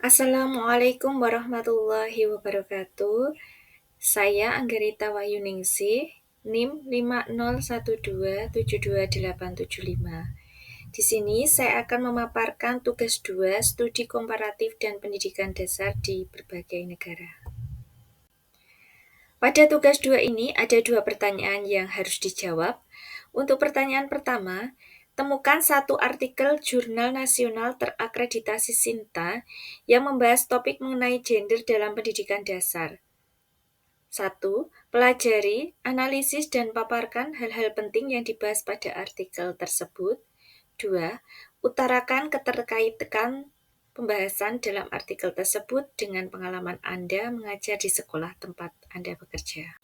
Assalamualaikum warahmatullahi wabarakatuh. Saya Anggarita Wahyuningsih, NIM 501272875. Di sini saya akan memaparkan tugas 2 studi komparatif dan pendidikan dasar di berbagai negara. Pada tugas 2 ini ada 2 pertanyaan yang harus dijawab. Untuk pertanyaan pertama, temukan satu artikel jurnal nasional terakreditasi Sinta yang membahas topik mengenai gender dalam pendidikan dasar. 1. Pelajari, analisis, dan paparkan hal-hal penting yang dibahas pada artikel tersebut. 2. Utarakan keterkaitan pembahasan dalam artikel tersebut dengan pengalaman Anda mengajar di sekolah tempat Anda bekerja.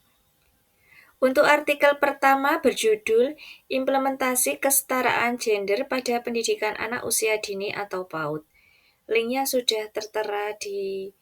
Untuk artikel pertama berjudul Implementasi Kesetaraan Gender pada Pendidikan Anak Usia Dini atau PAUD. Linknya sudah tertera di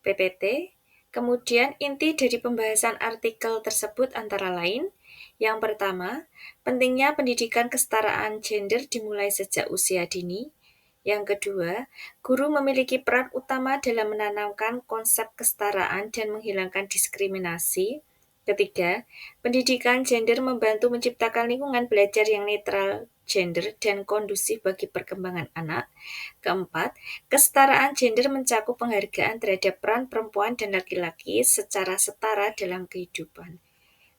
PPT. Kemudian inti dari pembahasan artikel tersebut antara lain, yang pertama, pentingnya pendidikan kesetaraan gender dimulai sejak usia dini. Yang kedua, guru memiliki peran utama dalam menanamkan konsep kesetaraan dan menghilangkan diskriminasi. Ketiga, pendidikan gender membantu menciptakan lingkungan belajar yang netral gender dan kondusif bagi perkembangan anak. Keempat, kesetaraan gender mencakup penghargaan terhadap peran perempuan dan laki-laki secara setara dalam kehidupan.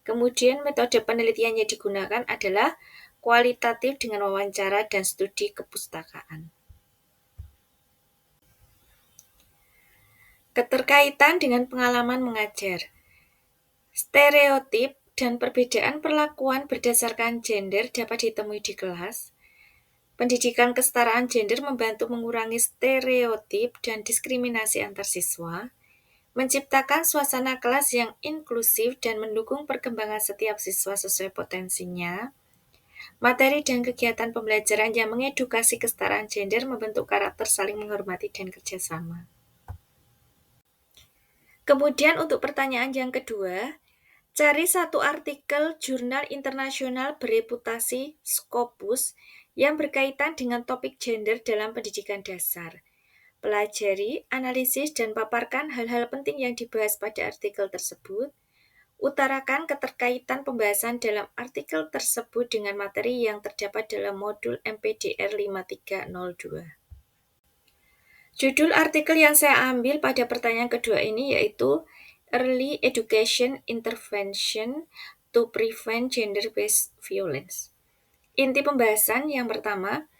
Kemudian metode penelitian yang digunakan adalah kualitatif dengan wawancara dan studi kepustakaan. Keterkaitan dengan pengalaman mengajar. Stereotip dan perbedaan perlakuan berdasarkan gender dapat ditemui di kelas. Pendidikan kesetaraan gender membantu mengurangi stereotip dan diskriminasi antar siswa, menciptakan suasana kelas yang inklusif dan mendukung perkembangan setiap siswa sesuai potensinya. Materi dan kegiatan pembelajaran yang mengedukasi kesetaraan gender membentuk karakter saling menghormati dan kerjasama. Kemudian untuk pertanyaan yang kedua, cari satu artikel jurnal internasional bereputasi Scopus yang berkaitan dengan topik gender dalam pendidikan dasar. Pelajari, analisis, dan paparkan hal-hal penting yang dibahas pada artikel tersebut. Utarakan keterkaitan pembahasan dalam artikel tersebut dengan materi yang terdapat dalam modul MPDR 5302. Judul artikel yang saya ambil pada pertanyaan kedua ini yaitu Early Education Intervention to Prevent Gender-Based Violence. Inti pembahasan yang pertama,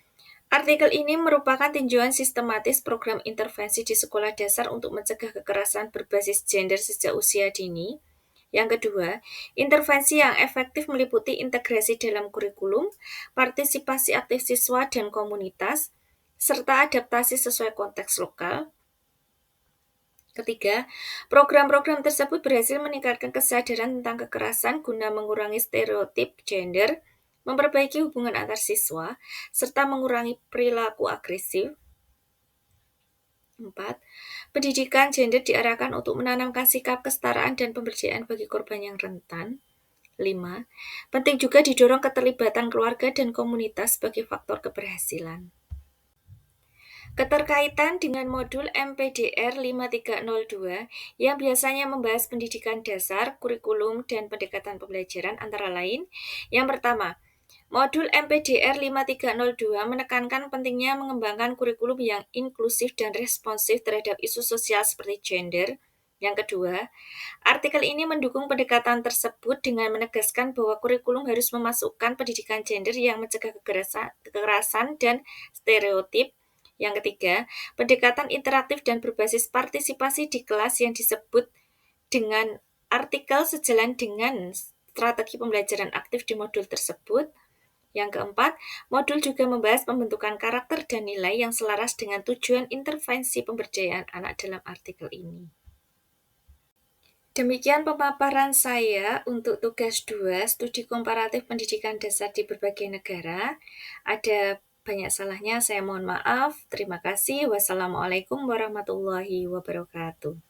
artikel ini merupakan tinjauan sistematis program intervensi di sekolah dasar untuk mencegah kekerasan berbasis gender sejak usia dini. Yang kedua, intervensi yang efektif meliputi integrasi dalam kurikulum, partisipasi aktif siswa dan komunitas, serta adaptasi sesuai konteks lokal. Ketiga, program-program tersebut berhasil meningkatkan kesadaran tentang kekerasan guna mengurangi stereotip gender, memperbaiki hubungan antar siswa, serta mengurangi perilaku agresif. 4. Pendidikan gender diarahkan untuk menanamkan sikap kesetaraan dan pemberdayaan bagi korban yang rentan. 5. Penting juga didorong keterlibatan keluarga dan komunitas sebagai faktor keberhasilan. Keterkaitan dengan modul MPDR 5302 yang biasanya membahas pendidikan dasar, kurikulum, dan pendekatan pembelajaran antara lain. Yang pertama, modul MPDR 5302 menekankan pentingnya mengembangkan kurikulum yang inklusif dan responsif terhadap isu sosial seperti gender. Yang kedua, artikel ini mendukung pendekatan tersebut dengan menegaskan bahwa kurikulum harus memasukkan pendidikan gender yang mencegah kekerasan dan stereotip. Yang ketiga, pendekatan interaktif dan berbasis partisipasi di kelas yang disebut dengan artikel sejalan dengan strategi pembelajaran aktif di modul tersebut. Yang keempat, modul juga membahas pembentukan karakter dan nilai yang selaras dengan tujuan intervensi pemberdayaan anak dalam artikel ini. Demikian pemaparan saya untuk tugas 2 studi komparatif pendidikan dasar di berbagai negara. Ada banyak salahnya, saya mohon maaf. Terima kasih. Wassalamualaikum warahmatullahi wabarakatuh.